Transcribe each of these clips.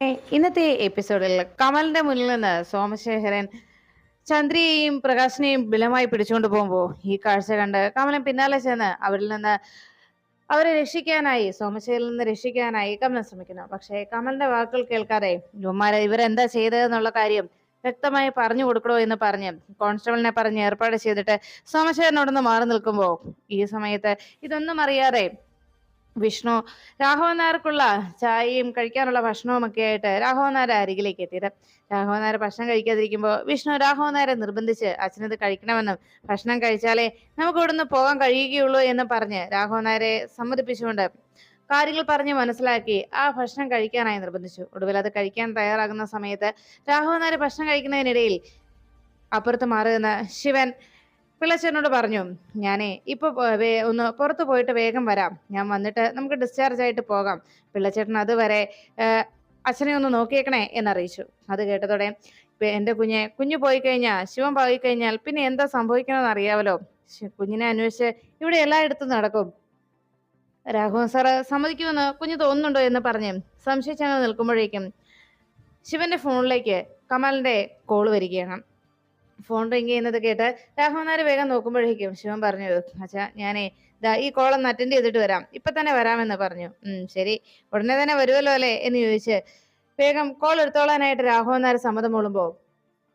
ഇന്നത്തെ എപ്പിസോഡിൽ കമലിന്റെ മുന്നിൽ നിന്ന് സോമശേഖരൻ ചന്ദ്രയെയും പ്രകാശിനെയും ബലമായി പിടിച്ചുകൊണ്ട് പോകുമ്പോൾ ഈ കാഴ്ച കണ്ട് കമലൻ പിന്നാലെ ചെന്ന് അവരെ രക്ഷിക്കാനായി സോമശേഖരിൽ നിന്ന് രക്ഷിക്കാനായി കമലൻ ശ്രമിക്കുന്നു. പക്ഷേ കമലിന്റെ വാക്കുകൾ കേൾക്കാതെ ഇവരെന്താ ചെയ്തതെന്നുള്ള കാര്യം വ്യക്തമായി പറഞ്ഞു കൊടുക്കണോ എന്ന് പറഞ്ഞ് കോൺസ്റ്റബിളിനെ പറഞ്ഞ് ഏർപ്പാട് ചെയ്തിട്ട് സോമശേഖരനോടൊന്ന് മാറി നിൽക്കുമ്പോൾ ഈ സമയത്ത് ഇതൊന്നും അറിയാതെ വിഷ്ണു രാഘവൻ നായർക്കുള്ള ചായയും കഴിക്കാനുള്ള ഭക്ഷണവും ഒക്കെ ആയിട്ട് രാഘവൻ നായരുടെ അരികിലേക്ക് എത്തിയത്. രാഘവൻ നായർ ഭക്ഷണം കഴിക്കാതിരിക്കുമ്പോൾ വിഷ്ണു രാഘവൻ നായരെ നിർബന്ധിച്ച് അച്ഛനത് കഴിക്കണമെന്നും ഭക്ഷണം കഴിച്ചാലേ നമുക്ക് ഇവിടുന്ന് പോകാൻ കഴിയുകയുള്ളൂ എന്ന് പറഞ്ഞ് രാഘവൻ നായരെ സമ്മതിപ്പിച്ചുകൊണ്ട് കാര്യങ്ങൾ പറഞ്ഞ് മനസ്സിലാക്കി ആ ഭക്ഷണം കഴിക്കാനായി നിർബന്ധിച്ചു. ഒടുവിൽ അത് കഴിക്കാൻ തയ്യാറാകുന്ന സമയത്ത് രാഘവൻ നായർ ഭക്ഷണം കഴിക്കുന്നതിനിടയിൽ അപ്പുറത്ത് മാറി നിന്ന ശിവൻ പിള്ളച്ചേട്ടനോട് പറഞ്ഞു, ഞാനേ ഇപ്പൊ ഒന്ന് പുറത്തു പോയിട്ട് വേഗം വരാം, ഞാൻ വന്നിട്ട് നമുക്ക് ഡിസ്ചാർജ് ആയിട്ട് പോകാം, പിള്ളച്ചേട്ടൻ അതുവരെ അച്ഛനെ ഒന്ന് നോക്കിയേക്കണേ എന്നറിയിച്ചു. അത് കേട്ടതോടെ എന്റെ കുഞ്ഞു പോയി കഴിഞ്ഞാൽ, ശിവൻ പോയി കഴിഞ്ഞാൽ പിന്നെ എന്താ സംഭവിക്കണമെന്ന് അറിയാവല്ലോ, കുഞ്ഞിനെ അന്വേഷിച്ച് ഇവിടെ എല്ലായിടത്തും നടക്കും, രാഘവൻ സാറ് സമ്മതിക്കുമെന്ന് കുഞ്ഞു തോന്നുന്നുണ്ടോ എന്ന് പറഞ്ഞ് സംശയിച്ചങ്ങനെ നിൽക്കുമ്പോഴേക്കും ശിവന്റെ ഫോണിലേക്ക് കമലിന്റെ കോള് വരികയാണ്. ഫോൺ റിങ് ചെയ്യുന്നത് കേട്ട് രാഘവൻ നായർ വേഗം നോക്കുമ്പോഴേക്കും ശിവൻ പറഞ്ഞു, അച്ഛാ ഞാനേ ഈ കോൾ ഒന്ന് അറ്റൻഡ് ചെയ്തിട്ട് വരാം, ഇപ്പൊ തന്നെ വരാമെന്ന് പറഞ്ഞു. ശരി, ഉടനെ തന്നെ വരുമല്ലോ അല്ലേ എന്ന് ചോദിച്ച് വേഗം കോൾ എടുത്തോളാനായിട്ട് രാഘവൻ നായർ സമ്മതം മൂളുമ്പോ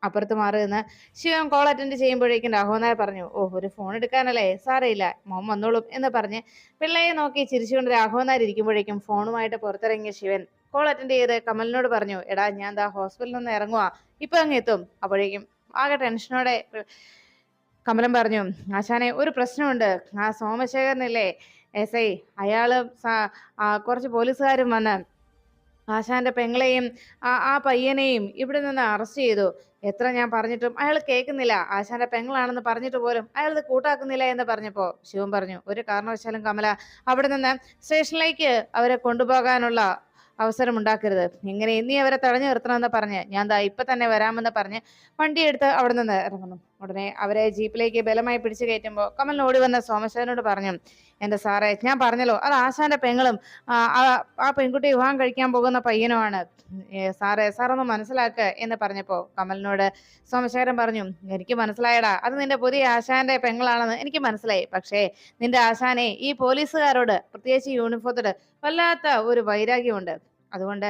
അപ്പുറത്ത് മാറി നിന്ന് ശിവൻ കോൾ അറ്റൻഡ് ചെയ്യുമ്പോഴേക്കും രാഘവൻ നായർ പറഞ്ഞു, ഒരു ഫോൺ എടുക്കാനല്ലേ, സാരയില്ല മോൻ വന്നോളും എന്ന് പറഞ്ഞ് പിള്ളയെ നോക്കി ചിരിച്ചുകൊണ്ട് രാഘവൻ നായർ ഇരിക്കുമ്പോഴേക്കും ഫോണുമായിട്ട് പുറത്തിറങ്ങിയ ശിവൻ കോൾ അറ്റൻഡ് ചെയ്ത് കമലിനോട് പറഞ്ഞു, എടാ ഞാൻ ഹോസ്പിറ്റലിൽ നിന്ന് ഇറങ്ങുവാ, ഇപ്പൊ അങ്ങ് എത്തും. അപ്പോഴേക്കും ആകെ ടെൻഷനോടെ കമലൻ പറഞ്ഞു, ആശാനെ ഒരു പ്രശ്നമുണ്ട്, ആ സോമശേഖരനില്ലേ എസ് ഐ, അയാള് കുറച്ച് പോലീസുകാരും വന്ന് ആശാന്റെ പെങ്ങളെയും ആ പയ്യനെയും ഇവിടെ നിന്ന് അറസ്റ്റ് ചെയ്തു. എത്ര ഞാൻ പറഞ്ഞിട്ടും അയാൾ കേൾക്കുന്നില്ല, ആശാന്റെ പെങ്ങളാണെന്ന് പറഞ്ഞിട്ട് പോലും അയാൾ ഇത് കൂട്ടാക്കുന്നില്ല എന്ന് പറഞ്ഞപ്പോ ശിവൻ പറഞ്ഞു, ഒരു കാരണവശാലും കമല അവിടെ നിന്ന് സ്റ്റേഷനിലേക്ക് അവരെ കൊണ്ടുപോകാനുള്ള അവസരം ഉണ്ടാക്കരുത്, ഇങ്ങനെ നീ അവരെ തടഞ്ഞു നിർത്തണമെന്ന് പറഞ്ഞ് ഞാൻ ഇപ്പൊ തന്നെ വരാമെന്ന് പറഞ്ഞ് വണ്ടിയെടുത്ത് അവിടെ നിന്ന് ഇറങ്ങുന്നു. ഉടനെ അവരെ ജീപ്പിലേക്ക് ബലമായി പിടിച്ചു കയറ്റുമ്പോൾ കമലിന് ഓടി വന്ന സോമശേഖരനോട് പറഞ്ഞു, എന്റെ സാറേ ഞാൻ പറഞ്ഞല്ലോ, അത് ആശാന്റെ പെങ്ങളും ആ പെൺകുട്ടി വിവാഹം കഴിക്കാൻ പോകുന്ന പയ്യനുമാണ്, സാറൊന്ന് മനസ്സിലാക്കുക എന്ന് പറഞ്ഞപ്പോ കമലിനോട് സോമശേഖരൻ പറഞ്ഞു, എനിക്ക് മനസ്സിലായടാ, അത് നിന്റെ പുതിയ ആശാന്റെ പെങ്ങളാണെന്ന് എനിക്ക് മനസ്സിലായി, പക്ഷേ നിന്റെ ആശാനെ ഈ പോലീസുകാരോട് പ്രത്യേകിച്ച് യൂണിഫോമത്തോട് വല്ലാത്ത ഒരു വൈരാഗ്യമുണ്ട്, അതുകൊണ്ട്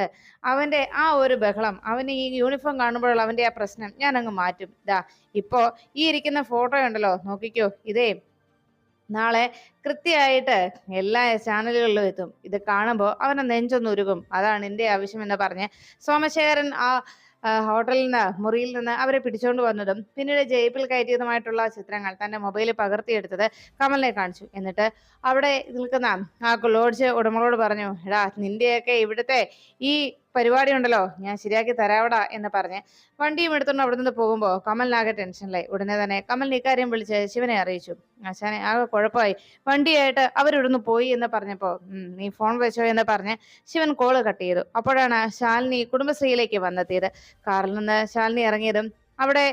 അവന്റെ ആ ഒരു ബഹളം, അവന് ഈ യൂണിഫോം കാണുമ്പോഴുള്ള അവന്റെ ആ പ്രശ്നം ഞാൻ അങ്ങ് മാറ്റും. ഇപ്പോ ഈ ഇരിക്കുന്ന ഫോട്ടോ ഉണ്ടല്ലോ, നോക്കിക്കോ, ഇതേ നാളെ കൃത്യമായിട്ട് എല്ലാ ചാനലുകളിലും എത്തും, ഇത് കാണുമ്പോൾ അവന്റെ നെഞ്ചൊന്നുരുകും, അതാണ് എന്റെ ആവശ്യം എന്ന് പറഞ്ഞ് സോമശേഖരൻ ഹോട്ടലിൽ നിന്ന് മുറിയിൽ നിന്ന് അവരെ പിടിച്ചുകൊണ്ട് വന്നതും പിന്നീട് ജയിപ്പിൽ കയറ്റിയതുമായിട്ടുള്ള ചിത്രങ്ങൾ തന്റെ മൊബൈലിൽ പകർത്തിയെടുത്തത് കമലിനെ കാണിച്ചു. എന്നിട്ട് അവിടെ നിൽക്കുന്ന ആ ലോഡ്ജ് ഉടമകളോട് പറഞ്ഞു, എടാ നിന്റെയൊക്കെ ഇവിടുത്തെ ഈ പരിപാടി ഉണ്ടല്ലോ ഞാൻ ശരിയാക്കി തരാവടാ എന്ന് പറഞ്ഞ് വണ്ടിയും എടുത്തുകൊണ്ട് അവിടെ നിന്ന് പോകുമ്പോൾ കമലിനാകെ ടെൻഷനിലായി. ഉടനെ തന്നെ കമലിന് ഇക്കാര്യം വിളിച്ച് ശിവനെ അറിയിച്ചു. ആശാനെ ആകെ കുഴപ്പമായി, വണ്ടിയായിട്ട് അവരിവിടുന്ന് പോയി എന്ന് പറഞ്ഞപ്പോ നീ ഫോൺ വെച്ചോ എന്ന് പറഞ്ഞ് ശിവൻ കോള് കട്ട് ചെയ്തു. അപ്പോഴാണ് ശാലിനി കുടുംബശ്രീയിലേക്ക് വന്നെത്തിയത്. കാറിൽ നിന്ന് ശാലിനി ഇറങ്ങിയതും അവിടെ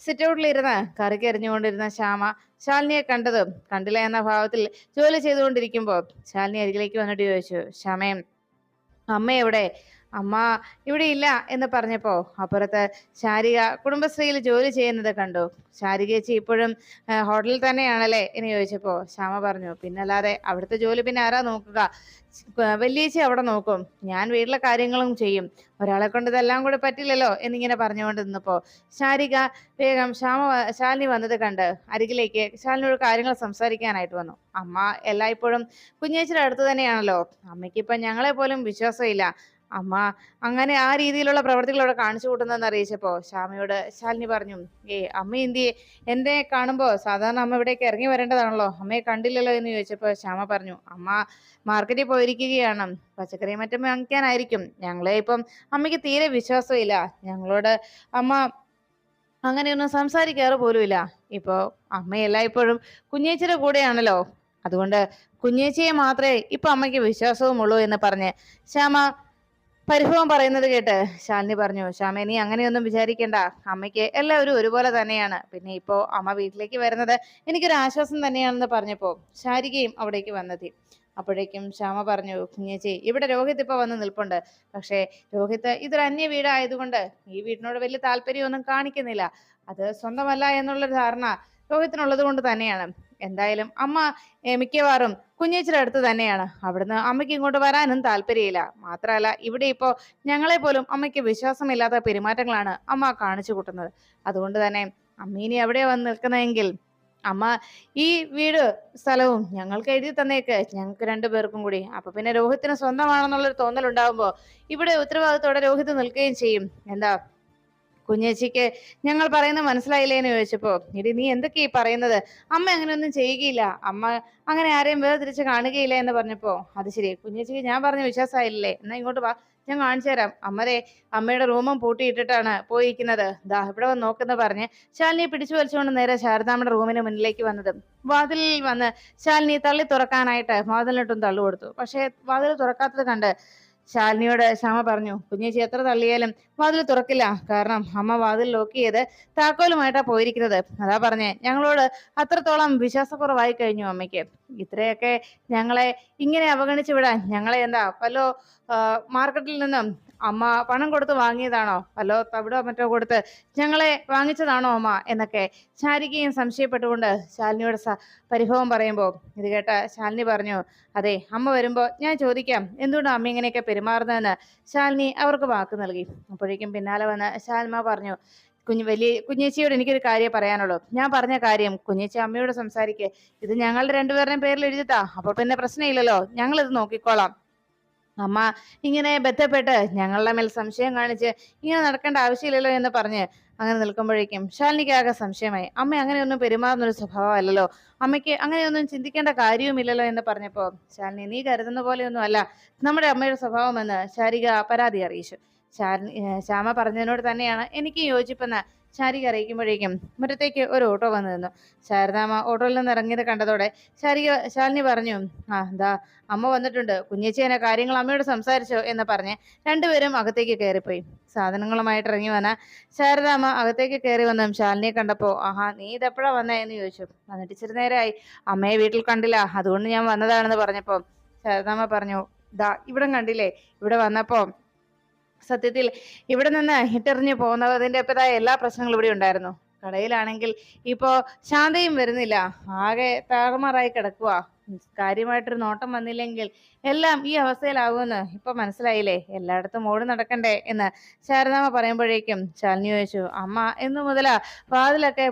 സിറ്റൗട്ടിലിരുന്ന് കറിക്ക് എറിഞ്ഞുകൊണ്ടിരുന്ന ശ്യാമ ശാലിനിയെ കണ്ടതും കണ്ടില്ല എന്ന ഭാവത്തിൽ ജോലി ചെയ്തുകൊണ്ടിരിക്കുമ്പോൾ ശാലിനി അരികിലേക്ക് വന്നിട്ട് ചോദിച്ചു, ശ്യാമയും അമ്മ എവിടെ? അമ്മ ഇവിടെ ഇല്ല എന്ന് പറഞ്ഞപ്പോ അപ്പുറത്ത് ശാരിക കുടുംബശ്രീയിൽ ജോലി ചെയ്യുന്നത് കണ്ടു. ശാരിക ചേച്ചി ഇപ്പോഴും ഹോട്ടലിൽ തന്നെയാണല്ലേ എന്ന് ചോദിച്ചപ്പോ ശ്യാമ പറഞ്ഞു, പിന്നല്ലാതെ അവിടുത്തെ ജോലി പിന്നെ ആരാ നോക്കുക, വലിയേച്ചി അവിടെ നോക്കും, ഞാൻ വീട്ടിലെ കാര്യങ്ങളും ചെയ്യും, ഒരാളെ കൊണ്ട് ഇതെല്ലാം കൂടെ പറ്റില്ലല്ലോ എന്നിങ്ങനെ പറഞ്ഞുകൊണ്ട് നിന്നപ്പോ ശാരിക വേഗം ശാലിനി വന്നത് കണ്ട് അരികിലേക്ക് ശാലിനിയോട് കാര്യങ്ങൾ സംസാരിക്കാനായിട്ട് വന്നു. അമ്മ എല്ലായ്പ്പോഴും കുഞ്ഞേച്ചിയുടെ അടുത്ത് തന്നെയാണല്ലോ, അമ്മയ്ക്ക് ഇപ്പൊ ഞങ്ങളെ പോലും വിശ്വാസമില്ല, അമ്മ അങ്ങനെ ആ രീതിയിലുള്ള പ്രവർത്തികൾ അവിടെ കാണിച്ചു കൂട്ടുന്നതെന്ന് അറിയിച്ചപ്പോ ശ്യാമയോട് ശാലിനി പറഞ്ഞു, അമ്മ എന്തിയെ, എന്നെ കാണുമ്പോ സാധാരണ അമ്മ ഇവിടേക്ക് ഇറങ്ങി വരേണ്ടതാണല്ലോ, അമ്മയെ കണ്ടില്ലല്ലോ എന്ന് ചോദിച്ചപ്പോ ശ്യാമ പറഞ്ഞു, അമ്മ മാർക്കറ്റിൽ പോയിരിക്കുകയാണ്, പച്ചക്കറി മറ്റും വാങ്ങിക്കാനായിരിക്കും, ഞങ്ങളെ ഇപ്പം അമ്മയ്ക്ക് തീരെ വിശ്വാസമില്ല, ഞങ്ങളോട് അമ്മ അങ്ങനെയൊന്നും സംസാരിക്കാറ് പോലുമില്ല, ഇപ്പോ അമ്മ എല്ലായ്പ്പോഴും കുഞ്ഞേച്ചിയുടെ കൂടെയാണല്ലോ, അതുകൊണ്ട് കുഞ്ഞേച്ചിയെ മാത്രമേ ഇപ്പൊ അമ്മയ്ക്ക് വിശ്വാസവും ഉള്ളൂ എന്ന് പറഞ്ഞ് ശ്യാമ പരിഭവം പറയുന്നത് കേട്ട് ശാലിനി പറഞ്ഞു, ശ്യാമ നീ അങ്ങനെയൊന്നും വിചാരിക്കേണ്ട, അമ്മയ്ക്ക് എല്ലാവരും ഒരുപോലെ തന്നെയാണ്, പിന്നെ ഇപ്പോ അമ്മ വീട്ടിലേക്ക് വരുന്നത് എനിക്കൊരു ആശ്വാസം തന്നെയാണെന്ന് പറഞ്ഞപ്പോ ശാരികയും അവിടേക്ക് വന്നെത്തി. അപ്പോഴേക്കും ശ്യാമ പറഞ്ഞു, കുഞ്ഞേച്ചി ഇവിടെ രോഹിത് ഇപ്പൊ വന്ന് നിൽപ്പുണ്ട്. പക്ഷേ രോഹിത് ഇതൊരു അന്യ വീടായതുകൊണ്ട് ഈ വീടിനോട് വലിയ താല്പര്യമൊന്നും കാണിക്കുന്നില്ല. അത് സ്വന്തമല്ല എന്നുള്ളൊരു ധാരണ രോഹിത്തിനുള്ളത് കൊണ്ട് തന്നെയാണ്. എന്തായാലും അമ്മ മിക്കവാറും കുഞ്ഞേച്ചിയുടെ അടുത്ത് തന്നെയാണ്. അവിടുന്ന് അമ്മയ്ക്ക് ഇങ്ങോട്ട് വരാനും താല്പര്യമില്ല. മാത്രമല്ല ഇവിടെ ഇപ്പോ ഞങ്ങളെ പോലും അമ്മയ്ക്ക് വിശ്വാസമില്ലാത്ത പെരുമാറ്റങ്ങളാണ് അമ്മ കാണിച്ചു കൂട്ടുന്നത്. അതുകൊണ്ട് തന്നെ അമ്മ ഇനി എവിടെയാ വന്ന് നിൽക്കുന്നതെങ്കിൽ അമ്മ ഈ വീട് സ്ഥലവും ഞങ്ങൾക്ക് എഴുതി തന്നേക്ക്, ഞങ്ങൾക്ക് രണ്ടുപേർക്കും കൂടി. അപ്പൊ പിന്നെ രോഹിത്തിന് സ്വന്തമാണെന്നുള്ളൊരു തോന്നലുണ്ടാകുമ്പോ ഇവിടെ ഉത്തരവാദിത്തോടെ രോഹിത് നിൽക്കുകയും ചെയ്യും. എന്താ കുഞ്ഞേച്ചിക്ക് ഞങ്ങൾ പറയുന്നത് മനസ്സിലായില്ലേ എന്ന് ചോദിച്ചപ്പോ, ഇടി നീ എന്തൊക്കെയാ ഈ പറയുന്നത്? അമ്മ അങ്ങനെയൊന്നും ചെയ്യുകയില്ല, അമ്മ അങ്ങനെ ആരെയും വേർതിരിച്ച് കാണുകയില്ല എന്ന് പറഞ്ഞപ്പോ, അത് ശരി കുഞ്ഞേച്ചിക്ക് ഞാൻ പറഞ്ഞ വിശ്വാസമായില്ലേ, എന്നാ ഇങ്ങോട്ട് വാ, ഞാൻ കാണിച്ചു തരാം. അമ്മയുടെ റൂമും പൂട്ടിയിട്ടിട്ടാണ് പോയിരിക്കുന്നത്, ദാ ഇവിടെ വന്ന് നോക്കുന്ന പറഞ്ഞ് ശാലിനിയെ പിടിച്ചു വലിച്ചുകൊണ്ട് നേരെ ശാരദാമ്മയുടെ റൂമിന് മുന്നിലേക്ക് വന്നത്. വാതിലിൽ വന്ന് ശാലിനി തള്ളി തുറക്കാനായിട്ട് വാതിലിനിട്ടും തള്ളു കൊടുത്തു. പക്ഷെ വാതിൽ തുറക്കാത്തത് കണ്ട് ശാലിനിയോട് ശ്യാമ പറഞ്ഞു, കുഞ്ഞേച്ചി എത്ര തള്ളിയാലും വാതിൽ തുറക്കില്ല. കാരണം അമ്മ വാതിൽ ലോക്ക് ചെയ്ത് താക്കോലുമായിട്ടാ പോയിരിക്കുന്നത്. അതാ പറഞ്ഞേ, ഞങ്ങളോട് അത്രത്തോളം വിശ്വാസക്കുറവായി കഴിഞ്ഞു അമ്മയ്ക്ക്. ഇത്രയൊക്കെ ഞങ്ങളെ ഇങ്ങനെ അവഗണിച്ചു വിടാൻ ഞങ്ങളെ എന്താ വല്ലോ മാർക്കറ്റിൽ നിന്നും അമ്മ പണം കൊടുത്ത് വാങ്ങിയതാണോ, വല്ലോ തവിടോ മറ്റോ കൊടുത്ത് ഞങ്ങളെ വാങ്ങിച്ചതാണോ അമ്മ എന്നൊക്കെ ശാരികയും സംശയപ്പെട്ടുകൊണ്ട് ശാലിനിയോട് പരിഭവം പറയുമ്പോ ഇത് കേട്ട ശാലിനി പറഞ്ഞു, അതെ അമ്മ വരുമ്പോ ഞാൻ ചോദിക്കാം എന്തുകൊണ്ടാണ് അമ്മ ഇങ്ങനെയൊക്കെ പെരുമാറുന്നതെന്ന് ശാലിനി അവർക്ക് വാക്ക് നൽകി. അപ്പോഴേക്കും പിന്നാലെ വന്ന് ശാൽമ പറഞ്ഞു, കുഞ്ഞേച്ചിയോട് എനിക്കൊരു കാര്യം പറയാനുള്ളൂ. ഞാൻ പറഞ്ഞ കാര്യം കുഞ്ഞേച്ചി അമ്മയോട് സംസാരിക്കുക. ഇത് ഞങ്ങളുടെ രണ്ടുപേരുടെയും പേരിൽ എഴുതിത്താ, അപ്പൊ പിന്നെ പ്രശ്നമില്ലല്ലോ, ഞങ്ങൾ ഇത് നോക്കിക്കോളാം. അമ്മ ഇങ്ങനെ ബന്ധപ്പെട്ട് ഞങ്ങളുടെ മേൽ സംശയം കാണിച്ച് ഇങ്ങനെ നടക്കേണ്ട ആവശ്യമില്ലല്ലോ എന്ന് പറഞ്ഞ് അങ്ങനെ നിൽക്കുമ്പോഴേക്കും ശാലിനിക്ക് ആകെ സംശയമായി. അമ്മ അങ്ങനെയൊന്നും പെരുമാറുന്നൊരു സ്വഭാവമല്ലല്ലോ, അമ്മയ്ക്ക് അങ്ങനെയൊന്നും ചിന്തിക്കേണ്ട കാര്യവുമില്ലല്ലോ എന്ന് പറഞ്ഞപ്പോ, ശാലിനി നീ കരുതുന്ന പോലെയൊന്നും അല്ല നമ്മുടെ അമ്മയുടെ സ്വഭാവം എന്ന് ശാരിക പരാതി അറിയിച്ചു. ശ്യാമ പറഞ്ഞതിനോട് തന്നെയാണ് എനിക്ക് യോജിപ്പെന്ന് ശാരിക അറിയിക്കുമ്പോഴേക്കും മുറ്റത്തേക്ക് ഒരു ഓട്ടോ വന്നു നിന്നു. ശാരദാമ്മ ഓട്ടോയിൽ നിന്ന് ഇറങ്ങിയത് കണ്ടതോടെ ശാലിനി പറഞ്ഞു, ദാ അമ്മ വന്നിട്ടുണ്ട്, കുഞ്ഞേച്ചി എന്നെ കാര്യങ്ങൾ അമ്മയോട് സംസാരിച്ചോ എന്ന് പറഞ്ഞ് രണ്ടുപേരും അകത്തേക്ക് കയറിപ്പോയി. സാധനങ്ങളുമായിട്ട് ഇറങ്ങി വന്ന ശാരദാമ്മ അകത്തേക്ക് കയറി വന്നും ശാലിനിയെ കണ്ടപ്പോ, നീ ഇതെപ്പോഴാ വന്നേ എന്ന് ചോദിച്ചു. വന്നിട്ട് ഇച്ചിരി നേരമായി, അമ്മയെ വീട്ടിൽ കണ്ടില്ല, അതുകൊണ്ട് ഞാൻ വന്നതാണെന്ന് പറഞ്ഞപ്പോ ശാരദാമ്മ പറഞ്ഞു, ദാ ഇവിടം കണ്ടില്ലേ, ഇവിടെ വന്നപ്പോ സത്യത്തിൽ ഇവിടെ നിന്ന് ഇട്ടെറിഞ്ഞു പോകുന്നതിൻ്റെതായ എല്ലാ പ്രശ്നങ്ങളും ഇവിടെ ഉണ്ടായിരുന്നു. കടയിലാണെങ്കിൽ ഇപ്പോ ശാന്തയും വരുന്നില്ല, ആകെ താറുമാറായി കിടക്കുക. കാര്യമായിട്ടൊരു നോട്ടം വന്നില്ലെങ്കിൽ എല്ലാം ഈ അവസ്ഥയിലാകുമെന്ന് ഇപ്പൊ മനസ്സിലായില്ലേ, എല്ലായിടത്തും ഓടി നടക്കണ്ടേ എന്ന് ശാരദാമ്മ പറയുമ്പോഴേക്കും ശാലിനി ചോദിച്ചു, അമ്മ എന്നു മുതലാ വാതിലൊക്കെ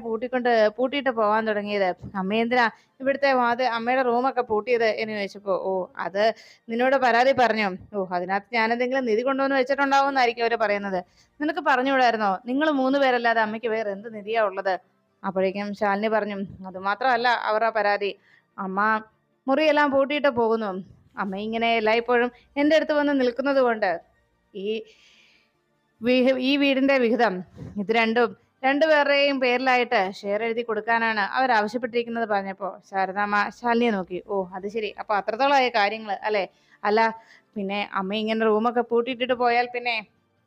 പൂട്ടിയിട്ട് പോവാൻ തുടങ്ങിയത്? അമ്മ എന്തിനാ ഇവിടുത്തെ അമ്മയുടെ റൂമൊക്കെ പൂട്ടിയത് എന്ന് ചോദിച്ചപ്പോ, അത് നിന്നോട് പരാതി പറഞ്ഞു. അതിനകത്ത് ഞാൻ എന്തെങ്കിലും നിധി കൊണ്ടുവന്ന് വെച്ചിട്ടുണ്ടാവുമെന്നായിരിക്കും അവര് പറയുന്നത്. നിനക്ക് പറഞ്ഞുകൂടായിരുന്നോ, നിങ്ങൾ 3 പേരല്ലാതെ അമ്മയ്ക്ക് വേറെ എന്ത് നിധിയാ ഉള്ളത്? അപ്പോഴേക്കും ശാലിനി പറഞ്ഞു, അത് മാത്രമല്ല അവരുടെ പരാതി, അമ്മ മുറിയെല്ലാം പൂട്ടിയിട്ട് പോകുന്നു. അമ്മ ഇങ്ങനെ എല്ലായ്പ്പോഴും എൻ്റെ അടുത്ത് വന്ന് നിൽക്കുന്നത് കൊണ്ട് ഈ ഈ വീടിന്റെ വിഹിതം ഇത് രണ്ടുപേരുടെയും പേരിലായിട്ട് ഷെയർ എഴുതി കൊടുക്കാനാണ് അവർ ആവശ്യപ്പെട്ടിരിക്കുന്നത് പറഞ്ഞപ്പോ ശാരദാമ്മ ശാലിനിയെ നോക്കി. അത് ശരി, അപ്പൊ അത്രത്തോളമായ കാര്യങ്ങൾ അല്ലെ? അല്ല പിന്നെ അമ്മ ഇങ്ങനെ റൂമൊക്കെ പൂട്ടിയിട്ടിട്ട് പോയാൽ പിന്നെ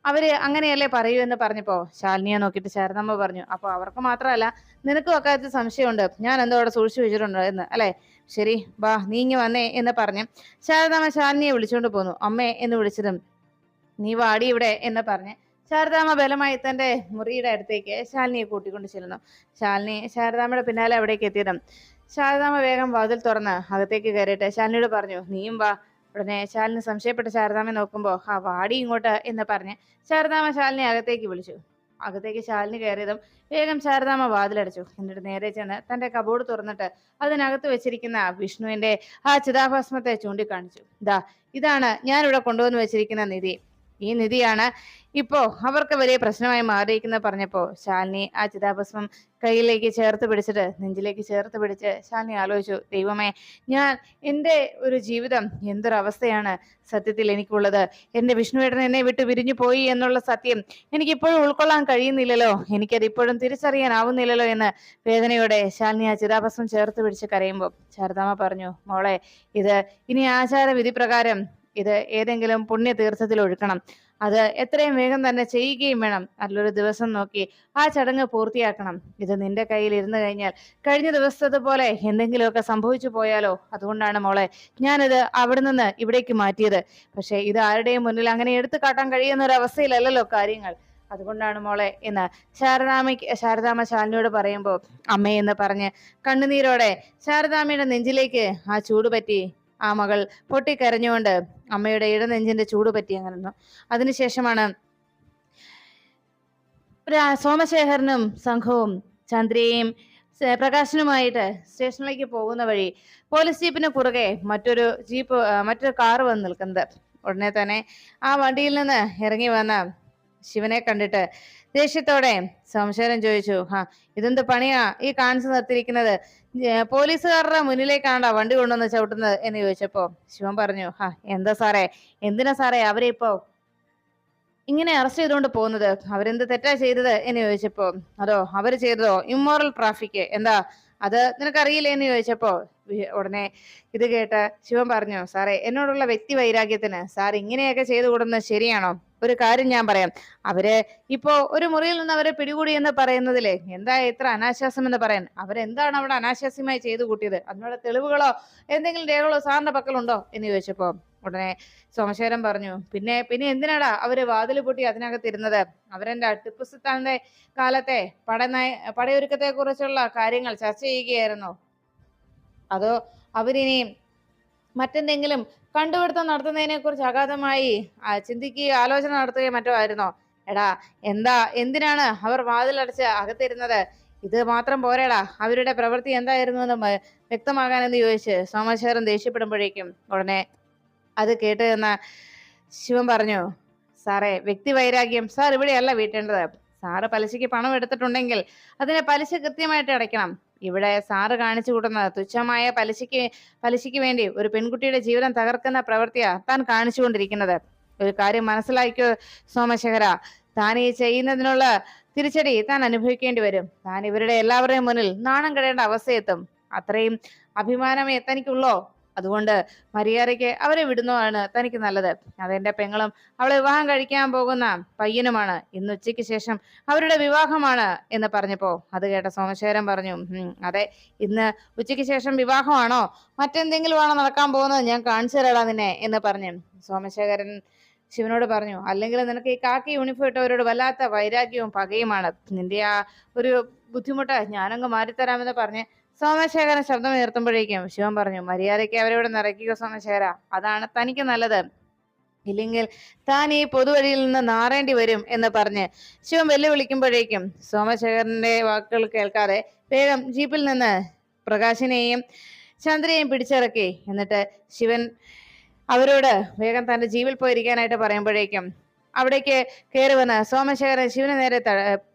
അവര് അങ്ങനെയല്ലേ പറയൂ എന്ന് പറഞ്ഞപ്പോ ശാലിനിയെ നോക്കിയിട്ട് ശാരദാമ്മ പറഞ്ഞു, അപ്പൊ അവർക്ക് മാത്രമല്ല നിനക്കും അക്കാര്യത്തിൽ സംശയമുണ്ട്, ഞാൻ എന്തോ അവിടെ സൂക്ഷിച്ചു വെച്ചിട്ടുണ്ട് എന്ന് അല്ലെ? ശരി വാ നീ ഇങ്ങ് വന്നേ എന്ന് പറഞ്ഞ് ശാരദാമ്മ ശാലിനിയെ വിളിച്ചുകൊണ്ട് പോന്നു. അമ്മേ എന്ന് വിളിച്ചതും നീ വാടി ഇവിടെ എന്ന് പറഞ്ഞ് ശാരദാമ്മ ബലമായി തന്റെ മുറിയുടെ അടുത്തേക്ക് ശാലിനിയെ കൂട്ടിക്കൊണ്ട് ചെല്ലുന്നു. ശാരദാമ്മയുടെ പിന്നാലെ അവിടേക്ക് എത്തിയതും ശാരദാമ്മ വേഗം വാതിൽ തുറന്ന് അകത്തേക്ക് കയറിയിട്ട് ശാലിനിയോട് പറഞ്ഞു, നീയും വാ. ഉടനെ ശാലിനി സംശയപ്പെട്ട് ശാരദാമ്മയെ നോക്കുമ്പോ വാടി ഇങ്ങോട്ട് എന്ന് പറഞ്ഞ് ശാരദാമ്മ ശാലിനി അകത്തേക്ക് വിളിച്ചു. അകത്തേക്ക് ശാലിനി കയറിയതും വേഗം ശാരദാമ്മ വാതിലടച്ചു. എന്നിട്ട് നേരെ ചെന്ന് തന്റെ കബോർഡ് തുറന്നിട്ട് അതിനകത്ത് വെച്ചിരിക്കുന്ന വിഷ്ണുവിന്റെ ആ ചിതാഭസ്മത്തെ ചൂണ്ടിക്കാണിച്ചു. ഇതാണ് ഞാനിവിടെ കൊണ്ടുവന്ന് വെച്ചിരിക്കുന്ന നിധി. ഈ നിധിയാണ് ഇപ്പോ അവർക്ക് വലിയ പ്രശ്നമായി മാറിയിരിക്കുന്നത് പറഞ്ഞപ്പോ ശാലിനി ആ ചിതാഭസ്മം കയ്യിലേക്ക് ചേർത്ത് പിടിച്ചിട്ട് നെഞ്ചിലേക്ക് ചേർത്ത് പിടിച്ച് ശാലിനി ആലോചിച്ചു, ദൈവമേ, എൻ്റെ ഒരു ജീവിതം എന്തൊരവസ്ഥയാണ് സത്യത്തിൽ എനിക്കുള്ളത്. എൻ്റെ വിഷ്ണുവേട്ടൻ എന്നെ വിട്ട് പിരിഞ്ഞു പോയി എന്നുള്ള സത്യം എനിക്കിപ്പോഴും ഉൾക്കൊള്ളാൻ കഴിയുന്നില്ലല്ലോ, എനിക്കത് ഇപ്പോഴും തിരിച്ചറിയാനാവുന്നില്ലല്ലോ എന്ന് വേദനയോടെ ശാലിനി ആ ചിതാഭസ്മം ചേർത്ത് പിടിച്ച് കരയുമ്പോൾ ശാരദാമ്മ പറഞ്ഞു, മോളെ, ഇത് ഇനി ആചാര വിധി പ്രകാരം ഇത് ഏതെങ്കിലും പുണ്യ തീർത്ഥത്തിൽ ഒഴുക്കണം. അത് എത്രയും വേഗം തന്നെ ചെയ്യുകയും വേണം. നല്ലൊരു ദിവസം നോക്കി ആ ചടങ്ങ് പൂർത്തിയാക്കണം. ഇത് നിന്റെ കയ്യിൽ ഇരുന്ന് കഴിഞ്ഞാൽ കഴിഞ്ഞ ദിവസത്തെ പോലെ എന്തെങ്കിലുമൊക്കെ സംഭവിച്ചു പോയാലോ? അതുകൊണ്ടാണ് മോളെ ഞാനിത് അവിടെ നിന്ന് ഇവിടേക്ക് മാറ്റിയത്. പക്ഷെ ഇത് ആരുടെയും മുന്നിൽ അങ്ങനെ എടുത്തു കാട്ടാൻ കഴിയുന്ന ഒരു അവസ്ഥയിലല്ലല്ലോ കാര്യങ്ങൾ. അതുകൊണ്ടാണ് മോളെ എന്ന് ശാരദാമ്മ ശാലിനിയോട് പറയുമ്പോൾ അമ്മയെന്ന് പറഞ്ഞ് കണ്ണുനീരോടെ ശാരദാമ്മയുടെ നെഞ്ചിലേക്ക് ആ ചൂട് പറ്റി ആ മകൾ പൊട്ടിക്കരഞ്ഞുകൊണ്ട് അമ്മയുടെ ഇടനെഞ്ചിന്റെ ചൂട് പറ്റി അങ്ങനെ നിന്നു. അതിനുശേഷമാണ് സോമശേഖരനും സംഘവും ചന്ദ്രയെയും പ്രകാശനുമായിട്ട് സ്റ്റേഷനിലേക്ക് പോകുന്ന വഴി പോലീസ് ജീപ്പിന് പുറകെ മറ്റൊരു കാറ് വന്ന് നിൽക്കുന്നത്. ഉടനെ തന്നെ ആ വണ്ടിയിൽ നിന്ന് ഇറങ്ങി വന്ന ശിവനെ കണ്ടിട്ട് ദേഷ്യത്തോടെ സോമശേഖരൻ ചോദിച്ചു, ഇതെന്ത് പണിയാ ഈ കാണിച്ചു നിർത്തിയിരിക്കുന്നത്? പോലീസുകാരുടെ മുന്നിലേക്കാണോ വണ്ടി കൊണ്ടുവന്ന് ചവിട്ടുന്നത് എന്ന് ചോദിച്ചപ്പോ ശിവൻ പറഞ്ഞു, എന്താ സാറേ, എന്തിനാ സാറേ അവരെ ഇപ്പോ ഇങ്ങനെ അറസ്റ്റ് ചെയ്തുകൊണ്ട് പോകുന്നത്? അവരെന്ത് തെറ്റാ ചെയ്തത് എന്ന് ചോദിച്ചപ്പോ അതോ അവര് ചെയ്തതോ ഇമ്മോറൽ ട്രാഫിക്, എന്താ അത് നിനക്കറിയില്ലേ എന്ന് ചോദിച്ചപ്പോ ഉടനെ ഇത് കേട്ട് ശിവൻ പറഞ്ഞു, സാറേ എന്നോടുള്ള വ്യക്തി വൈരാഗ്യത്തിന് സാർ ഇങ്ങനെയൊക്കെ ചെയ്തു കൂടുന്നത് ശരിയാണോ? ഒരു കാര്യം ഞാൻ പറയാം, അവര് ഇപ്പോ ഒരു മുറിയിൽ നിന്ന് അവരെ പിടികൂടി എന്ന് പറയുന്നതിലെ എന്താ ഇത്ര അനാശാസ്യം എന്ന് പറയാൻ? അവരെന്താണ് അവിടെ അനാശാസ്യമായി ചെയ്തു കൂട്ടിയത്? അതിനുള്ള തെളിവുകളോ എന്തെങ്കിലും രേഖകളോ സാറിന്റെ പക്കലുണ്ടോ എന്ന് ചോദിച്ചപ്പോ ഉടനെ സോമശേഖരൻ പറഞ്ഞു, പിന്നെ എന്തിനാടാ അവര് വാതില് പൊട്ടി അതിനകത്തിരുന്നത്? അവരെന്റെ ടിപ്പു സുൽത്താന്റെ കാലത്തെ പടയൊരുക്കത്തെ കുറിച്ചുള്ള കാര്യങ്ങൾ ചർച്ച ചെയ്യുകയായിരുന്നോ? അതോ അവരിനിയും മറ്റെന്തെങ്കിലും കണ്ടുപിടുത്തം നടത്തുന്നതിനെ കുറിച്ച് അഗാധമായി ചിന്തിക്കുകയോ ആലോചന നടത്തുകയോ മറ്റോ ആയിരുന്നോ? എടാ എന്തിനാണ് അവർ വാതിലടച്ച് അകത്തിരുന്നത്? ഇത് മാത്രം പോരേടാ, അവരുടെ പ്രവൃത്തി എന്തായിരുന്നു എന്ന് വ്യക്തമാകാനെന്ന് ചോദിച്ച് സോമശേഖരൻ ദേഷ്യപ്പെടുമ്പോഴേക്കും ഉടനെ അത് കേട്ട് എന്ന ശിവൻ പറഞ്ഞു, സാറേ വ്യക്തി വൈരാഗ്യം സാർ ഇവിടെയല്ല വീട്ടേണ്ടത്. സാറ് പലിശയ്ക്ക് പണം എടുത്തിട്ടുണ്ടെങ്കിൽ അതിനെ പലിശ കൃത്യമായിട്ട് അടയ്ക്കണം. ഇവിടെ സാറ് കാണിച്ചു കൂട്ടുന്ന തുച്ഛമായ പലിശയ്ക്ക് വേണ്ടി ഒരു പെൺകുട്ടിയുടെ ജീവിതം തകർക്കുന്ന പ്രവൃത്തിയാ താൻ കാണിച്ചുകൊണ്ടിരിക്കുന്നത്. ഒരു കാര്യം മനസ്സിലാക്കിയോ സോമശേഖര, താൻ ഈ ചെയ്യുന്നതിനുള്ള തിരിച്ചടി താൻ അനുഭവിക്കേണ്ടി വരും. താൻ ഇവരുടെ എല്ലാവരുടെയും മുന്നിൽ നാണം കെടേണ്ട അവസ്ഥയെത്തും. അത്രയും അഭിമാനമേ തനിക്കുള്ളോ? അതുകൊണ്ട് മര്യാദയ്ക്ക് അവരെ വിടുന്നതാണ് തനിക്ക് നല്ലത്. അതെന്റെ പെങ്ങളും അവളെ വിവാഹം കഴിക്കാൻ പോകുന്ന പയ്യനുമാണ്. ഇന്ന് ഉച്ചയ്ക്ക് ശേഷം അവരുടെ വിവാഹമാണ് എന്ന് പറഞ്ഞപ്പോ അത് കേട്ട സോമശേഖരൻ പറഞ്ഞു, അതെ, ഇന്ന് ഉച്ചയ്ക്ക് ശേഷം വിവാഹമാണോ? മറ്റെന്തെങ്കിലും ആണോ നടക്കാൻ പോകുന്നത്? ഞാൻ കാണിച്ചു തരാടാ നിന്നെ എന്ന് പറഞ്ഞു സോമശേഖരൻ ശിവനോട് പറഞ്ഞു, അല്ലെങ്കിൽ നിനക്ക് ഈ കാക്കി യൂണിഫോം ഇട്ടവരോട് വല്ലാത്ത വൈരാഗ്യവും പകയുമാണ്. നിന്റെ ആ ഒരു ബുദ്ധിമുട്ട് ഞാനങ്ങ് മാറ്റിത്തരാമെന്ന് പറഞ്ഞ് സോമശേഖരൻ ശബ്ദം ഉയർത്തുമ്പോഴേക്കും ശിവൻ പറഞ്ഞു, മര്യാദയ്ക്ക് അവരോട് നിറയ്ക്കുക സോമശേഖര, അതാണ് തനിക്ക് നല്ലത്. ഇല്ലെങ്കിൽ താൻ ഈ പൊതുവഴിയിൽ നിന്ന് നാറേണ്ടി വരും എന്ന് പറഞ്ഞ് ശിവൻ വെല്ലുവിളിക്കുമ്പോഴേക്കും സോമശേഖരന്റെ വാക്കുകൾ കേൾക്കാതെ വേഗം ജീപ്പിൽ നിന്ന് പ്രകാശിനെയും ചന്ദ്രയെയും പിടിച്ചിറക്കി. എന്നിട്ട് ശിവൻ അവരോട് വേഗം തന്റെ ജീപ്പിൽ പോയിരിക്കാനായിട്ട് പറയുമ്പോഴേക്കും അവിടേക്ക് കയറി വന്ന് സോമശേഖരൻ ശിവന് നേരെ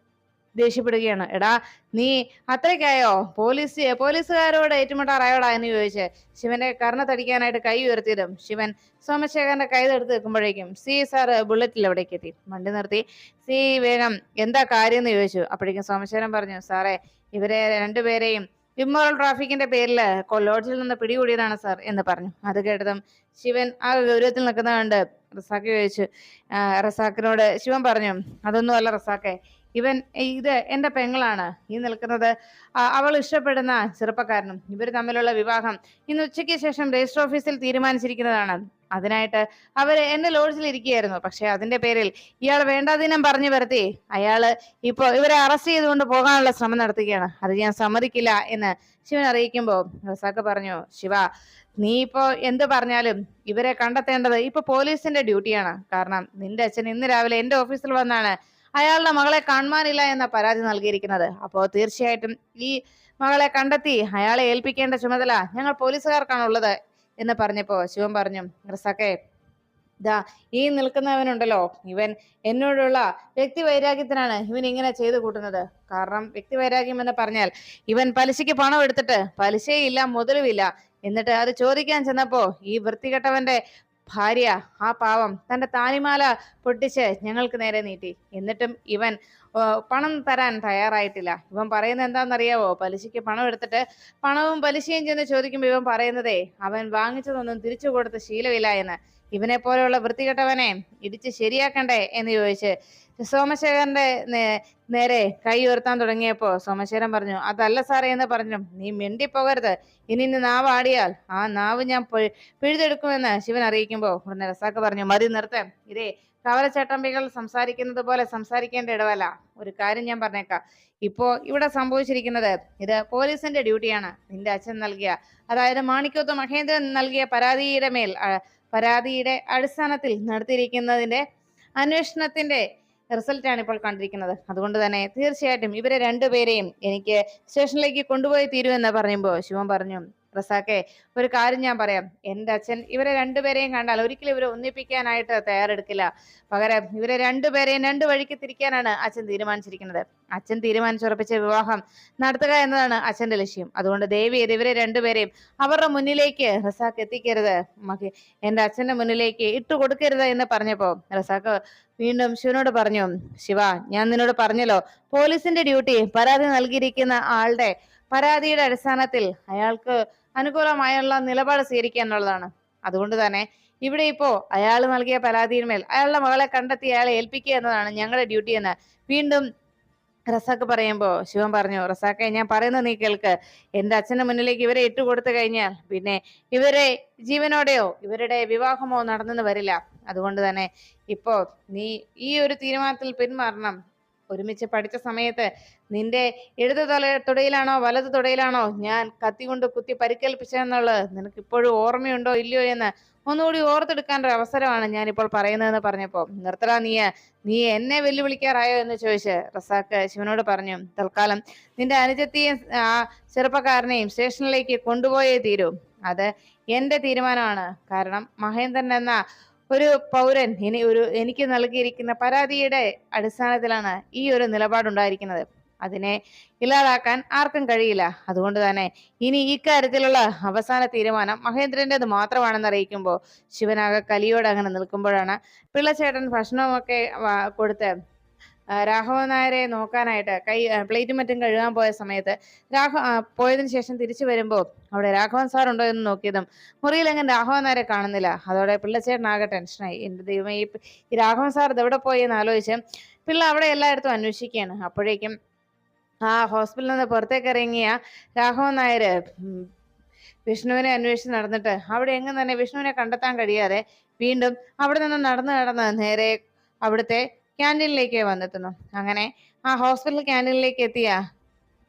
ദേഷ്യപ്പെടുകയാണ്. എടാ, നീ അത്രയ്ക്കായോ? പോലീസുകാരോട് ഏറ്റുമുട്ടാറായോടാ എന്ന് ചോദിച്ച് ശിവന്റെ കർണത്തടിക്കാനായിട്ട് കൈ ഉയർത്തിയതും ശിവൻ സോമശേഖരന്റെ കൈ എടുത്ത് വെക്കുമ്പോഴേക്കും സാറ് ബുള്ളറ്റിൽ എവിടേക്ക് എത്തി. വണ്ടി നിർത്തി വേഗം എന്താ കാര്യം എന്ന് ചോദിച്ചു. അപ്പോഴേക്കും സോമശേഖരൻ പറഞ്ഞു, സാറേ ഇവരെ രണ്ടുപേരെയും ഇമ്മോറൽ ട്രാഫിക്കിന്റെ പേരിൽ ലോഡ്ജിൽ നിന്ന് പിടികൂടിയതാണ് സാർ എന്ന് പറഞ്ഞു. അത് കേട്ടതും ശിവൻ ആ ഗൗരവത്തിൽ നിൽക്കുന്ന കണ്ട് റസാഖ് ചോദിച്ചു. റസാഖിനോട് ശിവൻ പറഞ്ഞു, അതൊന്നും അല്ല റസാഖെ, ഇത് എന്റെ പെങ്ങളാണ്. ഈ നിൽക്കുന്നത് അവൾ ഇഷ്ടപ്പെടുന്ന ചെറുപ്പക്കാരനും. ഇവർ തമ്മിലുള്ള വിവാഹം ഇന്ന് ഉച്ചയ്ക്ക് ശേഷം രജിസ്റ്റർ ഓഫീസിൽ തീരുമാനിച്ചിരിക്കുന്നതാണ്. അതിനായിട്ട് അവര് എന്റെ ലോഡ്ജിൽ ഇരിക്കുകയായിരുന്നു. പക്ഷെ അതിന്റെ പേരിൽ ഇയാൾ വേണ്ടാതീനം പറഞ്ഞു വരുത്തി അയാള് ഇപ്പൊ ഇവരെ അറസ്റ്റ് ചെയ്തുകൊണ്ട് പോകാനുള്ള ശ്രമം നടത്തുകയാണ്. അത് ഞാൻ സമ്മതിക്കില്ല എന്ന് ശിവൻ അറിയിക്കുമ്പോ റസാഖ് പറഞ്ഞു, ശിവ, നീ ഇപ്പോ എന്ത് പറഞ്ഞാലും ഇവരെ കണ്ടെത്തേണ്ടത് ഇപ്പൊ പോലീസിന്റെ ഡ്യൂട്ടിയാണ്. കാരണം നിന്റെ അച്ഛൻ ഇന്ന് രാവിലെ എന്റെ ഓഫീസിൽ വന്നാണ് അയാളുടെ മകളെ കാണുവാനില്ല എന്ന പരാതി നൽകിയിരിക്കുന്നത്. അപ്പോ തീർച്ചയായിട്ടും ഈ മകളെ കണ്ടെത്തി അയാളെ ഏൽപ്പിക്കേണ്ട ചുമതല ഞങ്ങൾ പോലീസുകാർക്കാണുള്ളത് എന്ന് പറഞ്ഞപ്പോ ശിവൻ പറഞ്ഞു, റസാഖെ, ഈ നിൽക്കുന്നവനുണ്ടല്ലോ, ഇവൻ എന്നോടുള്ള വ്യക്തി വൈരാഗ്യത്തിനാണ് ഇവൻ ഇങ്ങനെ ചെയ്തു കൂട്ടുന്നത്. കാരണം വ്യക്തി വൈരാഗ്യം എന്ന് പറഞ്ഞാൽ ഇവൻ പലിശയ്ക്ക് പണം എടുത്തിട്ട് പലിശയില്ല മുതലുമില്ല. എന്നിട്ട് അത് ചോദിക്കാൻ ചെന്നപ്പോ ഈ വൃത്തികെട്ടവന്റെ ഭാര്യ, ആ പാവം, തന്റെ താലിമാല പൊട്ടിച്ച് ഞങ്ങൾക്ക് നേരെ നീട്ടി. എന്നിട്ടും ഇവൻ പണം തരാൻ തയ്യാറായിട്ടില്ല. ഇവൻ പറയുന്നത് എന്താണെന്നറിയാവോ? പലിശയ്ക്ക് പണം എടുത്തിട്ട് പണവും പലിശയും ചെന്ന് ചോദിക്കുമ്പോൾ ഇവൻ പറയുന്നതേ അവൻ വാങ്ങിച്ചതൊന്നും തിരിച്ചു കൊടുത്ത് ശീലമില്ല എന്ന്. ഇവനെ പോലെയുള്ള വൃത്തികെട്ടവനെ ഇടിച്ച് ശരിയാക്കണ്ടേ എന്ന് ചോദിച്ച് സോമശേഖരന്റെ നേരെ കൈ ഉയർത്താൻ തുടങ്ങിയപ്പോ സോമശേഖരൻ പറഞ്ഞു, അതല്ല സാറേ എന്ന് പറഞ്ഞു. നീ മിണ്ടിപ്പോകരുത്, ഇനി നാവ് ആടിയാൽ ആ നാവ് ഞാൻ പിഴുതെടുക്കുമെന്ന് ശിവൻ അറിയിക്കുമ്പോ ഉടനെ റസാക്ക് പറഞ്ഞു, മതി നിർത്ത്, ഇതേ കവലച്ചട്ടമ്പികൾ സംസാരിക്കുന്നത് പോലെ സംസാരിക്കേണ്ട ഇടവല്ല. ഒരു കാര്യം ഞാൻ പറഞ്ഞേക്കാം, ഇപ്പോ ഇവിടെ സംഭവിച്ചിരിക്കുന്നത് ഇത് പോലീസിന്റെ ഡ്യൂട്ടിയാണ്. നിന്റെ അച്ഛൻ നൽകിയ, അതായത് മാണിക്കോത്ത് മഹേന്ദ്രൻ നൽകിയ പരാതിയുടെ അടിസ്ഥാനത്തിൽ നടത്തിയിരിക്കുന്നതിന്റെ അന്വേഷണത്തിന്റെ റിസൾട്ടാണ് ഇപ്പോൾ കണ്ടിരിക്കുന്നത്. അതുകൊണ്ട് തന്നെ തീർച്ചയായിട്ടും ഇവരെ രണ്ടുപേരെയും എനിക്ക് സ്റ്റേഷനിലേക്ക് കൊണ്ടുപോയി തീരുമെന്ന് പറയുമ്പോൾ ശിവൻ പറഞ്ഞു, റസാക്കെ ഒരു കാര്യം ഞാൻ പറയാം, എൻ്റെ അച്ഛൻ ഇവരെ രണ്ടുപേരെയും കണ്ടാൽ ഒരിക്കലും ഇവരെ ഒന്നിപ്പിക്കാനായിട്ട് തയ്യാറെടുക്കില്ല. പകരം ഇവരെ രണ്ടുപേരെയും രണ്ടു വഴിക്ക് തിരിക്കാനാണ് അച്ഛൻ തീരുമാനിച്ചിരിക്കുന്നത്. അച്ഛൻ തീരുമാനിച്ചുറപ്പിച്ച വിവാഹം നടത്തുക എന്നതാണ് അച്ഛന്റെ ലക്ഷ്യം. അതുകൊണ്ട് ദേവി ഇവരെ രണ്ടുപേരെയും അവരുടെ മുന്നിലേക്ക് റസാക്ക് എത്തിക്കരുത്, എൻ്റെ അച്ഛന്റെ മുന്നിലേക്ക് ഇട്ടുകൊടുക്കരുത് എന്ന് പറഞ്ഞപ്പോ റസാക്ക് വീണ്ടും ശിവനോട് പറഞ്ഞു, ശിവ, ഞാൻ നിന്നോട് പറഞ്ഞല്ലോ, പോലീസിന്റെ ഡ്യൂട്ടി പരാതി നൽകിയിരിക്കുന്ന ആളുടെ പരാതിയുടെ അടിസ്ഥാനത്തിൽ അയാൾക്ക് അനുകൂലമായുള്ള നിലപാട് സ്വീകരിക്കുക എന്നുള്ളതാണ്. അതുകൊണ്ട് തന്നെ ഇവിടെ ഇപ്പോ അയാൾ നൽകിയ പരാതിയിന്മേൽ അയാളുടെ മകളെ കണ്ടെത്തി അയാളെ ഏൽപ്പിക്കുക എന്നതാണ് ഞങ്ങളുടെ ഡ്യൂട്ടി എന്ന് വീണ്ടും റസാക്ക് പറയുമ്പോ ശിവൻ പറഞ്ഞു, റസാക്കെ ഞാൻ പറയുന്നത് നീ കേൾക്ക്, എന്റെ അച്ഛന്റെ മുന്നിലേക്ക് ഇവരെ ഇട്ടുകൊടുത്തു കഴിഞ്ഞാൽ പിന്നെ ഇവരെ ജീവനോടെയോ ഇവരുടെ വിവാഹമോ നടന്നെന്ന് വരില്ല. അതുകൊണ്ട് തന്നെ ഇപ്പോ നീ ഈ ഒരു തീരുമാനത്തിൽ പിന്മാറണം. ഒരുമിച്ച് പഠിച്ച സമയത്ത് നിന്റെ ഇടത് തുടയിലാണോ വലത് തുടയിലാണോ ഞാൻ കത്തി കൊണ്ട് കുത്തി പരിക്കേൽപ്പിച്ചതെന്നുള്ളത് നിനക്ക് ഇപ്പോഴും ഓർമ്മയുണ്ടോ ഇല്ലയോ എന്ന് ഒന്നുകൂടി ഓർത്തെടുക്കാൻ ഒരു അവസരമാണ് ഞാനിപ്പോൾ പറയുന്നതെന്ന് പറഞ്ഞപ്പോ, നിർത്തടാ നീ എന്നെ വെല്ലുവിളിക്കാറായോ എന്ന് ചോദിച്ച് റസാക്ക് ശിവനോട് പറഞ്ഞു, തൽക്കാലം നിന്റെ അനുജത്തെയും ആ ചെറുപ്പക്കാരനെയും സ്റ്റേഷനിലേക്ക് കൊണ്ടുപോയേ തീരൂ. അത് എന്റെ തീരുമാനമാണ്. കാരണം മഹേന്ദ്രൻ എന്ന ഒരു പൗരൻ എനിക്ക് നൽകിയിരിക്കുന്ന പരാതിയുടെ അടിസ്ഥാനത്തിലാണ് ഈ ഒരു നിലപാടുണ്ടായിരിക്കുന്നത്. അതിനെ ഇല്ലാതാക്കാൻ ആർക്കും കഴിയില്ല. അതുകൊണ്ട് തന്നെ ഇനി ഇക്കാര്യത്തിലുള്ള അവസാന തീരുമാനം മഹേന്ദ്രൻ്റെത് മാത്രമാണെന്ന് അറിയിക്കുമ്പോൾ ശിവനാകെ കലിയോട് അങ്ങനെ നിൽക്കുമ്പോഴാണ് പിള്ളച്ചേട്ടൻ ഭക്ഷണമൊക്കെ കൊടുത്ത് രാഘവൻ നായരെ നോക്കാനായിട്ട് പ്ലേറ്റും മറ്റും കഴുകാൻ പോയ സമയത്ത് പോയതിനു ശേഷം തിരിച്ചു വരുമ്പോൾ അവിടെ രാഘവൻ സാർ ഉണ്ടോ എന്ന് നോക്കിയതും മുറിയിൽ എങ്ങനെ രാഘവൻ നായരെ കാണുന്നില്ല. അതോടെ പിള്ളച്ചേട്ടനാകെ ടെൻഷനായി. എൻ്റെ ദൈവം, ഈ രാഘവൻ സാർ ഇതെവിടെ പോയി എന്ന് ആലോചിച്ച് പിള്ള അവിടെ എല്ലായിടത്തും അന്വേഷിക്കുകയാണ്. അപ്പോഴേക്കും ആ ഹോസ്പിറ്റലിൽ നിന്ന് പുറത്തേക്ക് ഇറങ്ങിയ രാഘവൻ നായര് വിഷ്ണുവിനെ അന്വേഷിച്ച് നടന്നിട്ട് അവിടെ എങ്ങും തന്നെ വിഷ്ണുവിനെ കണ്ടെത്താൻ കഴിയാതെ വീണ്ടും അവിടെ നിന്ന് നടന്ന് നേരെ അവിടുത്തെ ക്യാൻറ്റീനിലേക്ക് വന്നെത്തുന്നു. അങ്ങനെ ആ ഹോസ്പിറ്റൽ ക്യാൻറ്റീനിലേക്ക് എത്തിയ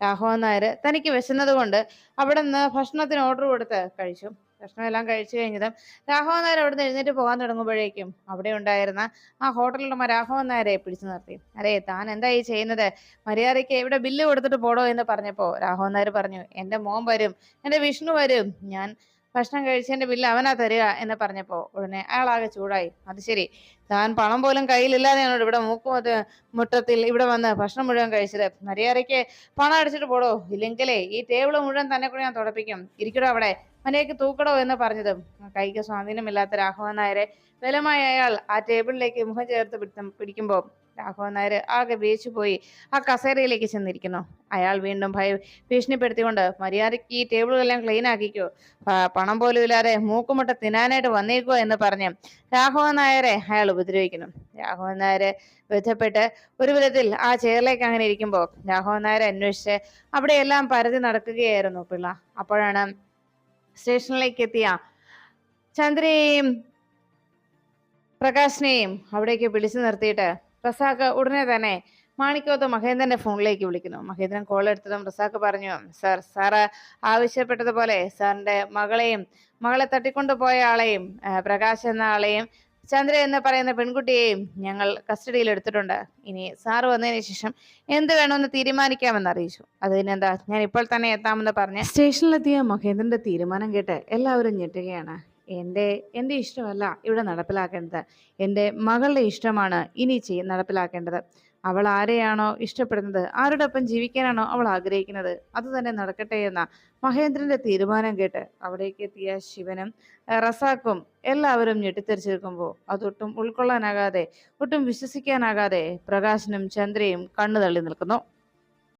രാഘവൻ നായർ തനിക്ക് വിശന്നത് കൊണ്ട് അവിടെ നിന്ന് ഭക്ഷണത്തിന് ഓർഡർ കൊടുത്ത് കഴിച്ചു. ഭക്ഷണമെല്ലാം കഴിച്ചു കഴിഞ്ഞതും രാഘവൻ നായർ അവിടെ നിന്ന് എഴുന്നേറ്റ് പോകാൻ തുടങ്ങുമ്പോഴേക്കും അവിടെ ഉണ്ടായിരുന്ന ആ ഹോട്ടലിലുടമ രാഘവൻ നായരെ പിടിച്ചു നിർത്തി. അരേ, താൻ എന്താ ഈ ചെയ്യുന്നത്? മര്യാദയ്ക്ക് ഇവിടെ ബില്ല് കൊടുത്തിട്ട് പോടോ എന്ന് പറഞ്ഞപ്പോ രാഘവൻ നായർ പറഞ്ഞു, എൻ്റെ മോൻ വരും, എൻ്റെ വിഷ്ണു വരും, ഞാൻ ഭക്ഷണം കഴിച്ചതിന്റെ ബില്ല് അവനാ തരിക എന്ന് പറഞ്ഞപ്പോ ഉടനെ അയാളാകെ ചൂടായി. അത് ശരി, താൻ പണം പോലും കയ്യിലില്ലാതെയാണോ ഇവിടെ മുട്ടത്തിൽ ഇവിടെ വന്ന് ഭക്ഷണം മുഴുവൻ കഴിച്ചത്? മര്യാദയ്ക്ക് പണം അടിച്ചിട്ട് പോടോ, ഇല്ലെങ്കിലേ ഈ ടേബിള് മുഴുവൻ തന്നെ കൂടി ഞാൻ തുടപ്പിക്കും, ഇരിക്കടോ അവിടെ, മനയ്ക്ക് തൂക്കടോ എന്ന് പറഞ്ഞതും കൈക്ക് സ്വാധീനമില്ലാത്ത രാഘവൻ നായരെ ബലമായ അയാൾ ആ ടേബിളിലേക്ക് മുഖം ചേർത്ത് പിടിക്കുമ്പോൾ രാഘവൻ നായർ ആകെ വേച്ചു പോയി ആ കസേരയിലേക്ക് ചെന്നിരിക്കുന്നു. അയാൾ വീണ്ടും ഭീഷണിപ്പെടുത്തിക്കൊണ്ട്, മര്യാദയ്ക്ക് ഈ ടേബിളുകളെല്ലാം ക്ലീൻ ആക്കിക്കോ, പണം പോലും ഇല്ലാതെ മൂക്കുമുട്ട തിന്നാനായിട്ട് വന്നേക്കോ എന്ന് പറഞ്ഞ് രാഘവൻ നായരെ അയാൾ ഉപദ്രവിക്കുന്നു. രാഘവൻ നായര് ബന്ധപ്പെട്ട് ഒരു വിധത്തിൽ ആ ചെയറിലേക്ക് അങ്ങനെ ഇരിക്കുമ്പോൾ രാഘവൻ നായരെ അന്വേഷിച്ച് അവിടെയെല്ലാം പരതി നടക്കുകയായിരുന്നു പിള്ള. അപ്പോഴാണ് സ്റ്റേഷനിലേക്ക് എത്തിയ ചന്ദ്രയെയും പ്രകാശിനെയും അവിടേക്ക് വിളിച്ചു നിർത്തിയിട്ട് റസാക്ക് ഉടനെ തന്നെ മാണിക്കോത്ത് മഹേന്ദ്രന്റെ ഫോണിലേക്ക് വിളിക്കുന്നു. മഹേന്ദ്രൻ കോൾ എടുത്തതും റസാക്ക് പറഞ്ഞു, സാറ് ആവശ്യപ്പെട്ടതുപോലെ സാറിന്റെ മകളെ തട്ടിക്കൊണ്ടുപോയ ആളെയും പ്രകാശ് എന്ന ആളെയും ചന്ദ്ര എന്ന് പറയുന്ന പെൺകുട്ടിയെയും ഞങ്ങൾ കസ്റ്റഡിയിൽ എടുത്തിട്ടുണ്ട്. ഇനി സാറ് വന്നതിന് ശേഷം എന്ത് വേണമെന്ന് തീരുമാനിക്കാമെന്ന് അറിയിച്ചു. അതിനെന്താ, ഞാൻ ഇപ്പോൾ തന്നെ എത്താമെന്ന് പറഞ്ഞ് സ്റ്റേഷനിലെത്തിയ മഹേന്ദ്രന്റെ തീരുമാനം കേട്ട് എല്ലാവരും ഞെട്ടുകയാണ്. എൻ്റെ ഇഷ്ടമല്ല ഇവിടെ നടപ്പിലാക്കേണ്ടത്, എൻ്റെ മകളുടെ ഇഷ്ടമാണ് ഇനി നടപ്പിലാക്കേണ്ടത്. അവൾ ആരെയാണോ ഇഷ്ടപ്പെടുന്നത്, ആരുടെ ഒപ്പം ജീവിക്കാനാണോ അവൾ ആഗ്രഹിക്കുന്നത്, അത് തന്നെ നടക്കട്ടെ എന്ന മഹേന്ദ്രന്റെ തീരുമാനം കേട്ട് അവിടേക്ക് എത്തിയ ശിവനും റസാക്കും എല്ലാവരും ഞെട്ടിത്തെറിച്ചിരിക്കുമ്പോൾ അതൊട്ടും ഉൾക്കൊള്ളാനാകാതെ, ഒട്ടും വിശ്വസിക്കാനാകാതെ പ്രകാശനും ചന്ദ്രയും കണ്ണു തള്ളി നിൽക്കുന്നു.